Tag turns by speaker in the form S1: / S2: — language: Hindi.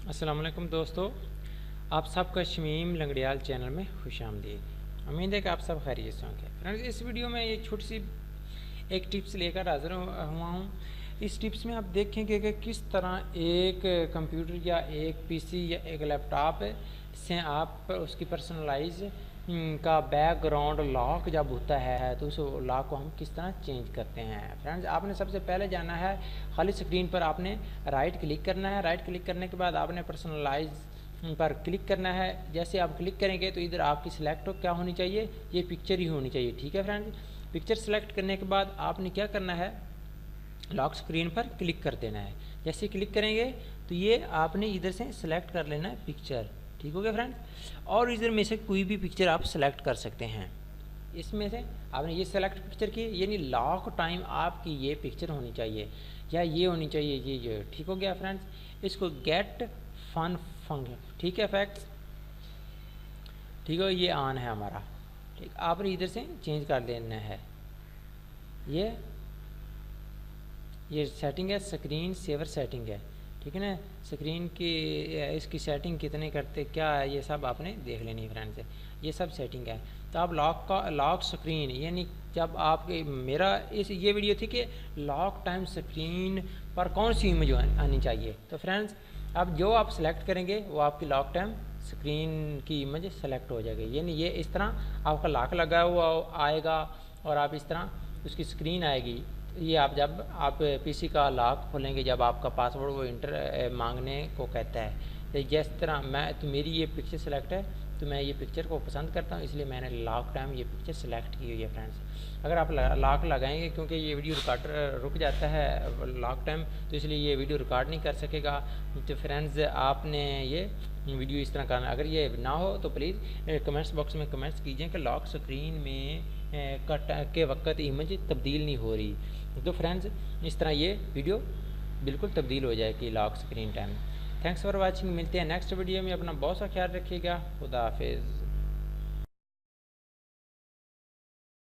S1: अस्सलाम वालेकुम दोस्तों, आप सबका शमीम लंगड़ियाल चैनल में खुशामदीद। उम्मीद है कि आप सब खैरियत से होंगे। फ्रेंड्स, इस वीडियो में एक छोटी सी एक टिप्स लेकर हाजिर हुआ हूँ। इस टिप्स में आप देखेंगे कि किस तरह एक कंप्यूटर या एक पीसी या एक लैपटॉप से आप उसकी पर्सनलाइज का बैकग्राउंड लॉक जब होता है तो उस लॉक को हम किस तरह चेंज करते हैं। फ्रेंड्स, आपने सबसे पहले जाना है खाली स्क्रीन पर, आपने राइट क्लिक करना है। राइट क्लिक करने के बाद आपने पर्सनलाइज पर क्लिक करना है। जैसे आप क्लिक करेंगे तो इधर आपकी सिलेक्ट क्या होनी चाहिए, ये पिक्चर ही होनी चाहिए। ठीक है फ्रेंड्स, पिक्चर सेलेक्ट करने के बाद आपने क्या करना है, लॉक स्क्रीन पर क्लिक कर देना है। जैसे क्लिक करेंगे तो ये आपने इधर से सिलेक्ट कर लेना है पिक्चर। ठीक हो गया फ्रेंड्स, और इधर में से कोई भी पिक्चर आप सेलेक्ट कर सकते हैं। इसमें से आपने ये सेलेक्ट पिक्चर की, यानी लॉक टाइम आपकी ये पिक्चर होनी चाहिए या ये होनी चाहिए, ये ठीक हो गया फ्रेंड्स। इसको गेट फन फंक्शन, ठीक है फैक्ट्स, ठीक है, ये ऑन है हमारा। ठीक, आपने इधर से चेंज कर देना है। ये सेटिंग है, स्क्रीन सेवर सेटिंग है, ठीक है ना। स्क्रीन की इसकी सेटिंग कितने करते क्या है, ये सब आपने देख लेनी है फ्रेंड्स। ये सब सेटिंग है। तो आप लॉक स्क्रीन, यानी जब आप मेरा ये वीडियो थी कि लॉक टाइम स्क्रीन पर कौन सी इमेज आनी चाहिए। तो फ्रेंड्स, अब जो आप सेलेक्ट करेंगे वो आपकी लॉक टाइम स्क्रीन की इमेज सेलेक्ट हो जाएगी। यानी ये इस तरह आपका लॉक लगा हुआ आएगा और आप इस तरह उसकी स्क्रीन आएगी। ये आप जब आप पीसी का लॉक खोलेंगे, जब आपका पासवर्ड वो इंटर मांगने को कहता है, तो जिस तरह तो मेरी ये पिक्चर सेलेक्ट है, तो मैं ये पिक्चर को पसंद करता हूँ, इसलिए मैंने लॉक टाइम ये पिक्चर सेलेक्ट की हुई है फ्रेंड्स। अगर आप लॉक लगाएंगे, क्योंकि ये वीडियो रिकॉर्ड रुक जाता है लॉक टाइम, तो इसलिए ये वीडियो रिकॉर्ड नहीं कर सकेगा। तो फ्रेंड्स, आपने ये वीडियो इस तरह करना। अगर ये ना हो तो प्लीज़ कमेंट्स बॉक्स में कमेंट्स कीजिए कि लॉक स्क्रीन में कट के वक्त इमेज तब्दील नहीं हो रही। तो फ्रेंड्स, इस तरह ये वीडियो बिल्कुल तब्दील हो जाएगी lock screen time. Thanks for watching. मिलते हैं नेक्स्ट वीडियो में। अपना बहुत सा ख्याल रखिएगा। खुदा हाफिज़।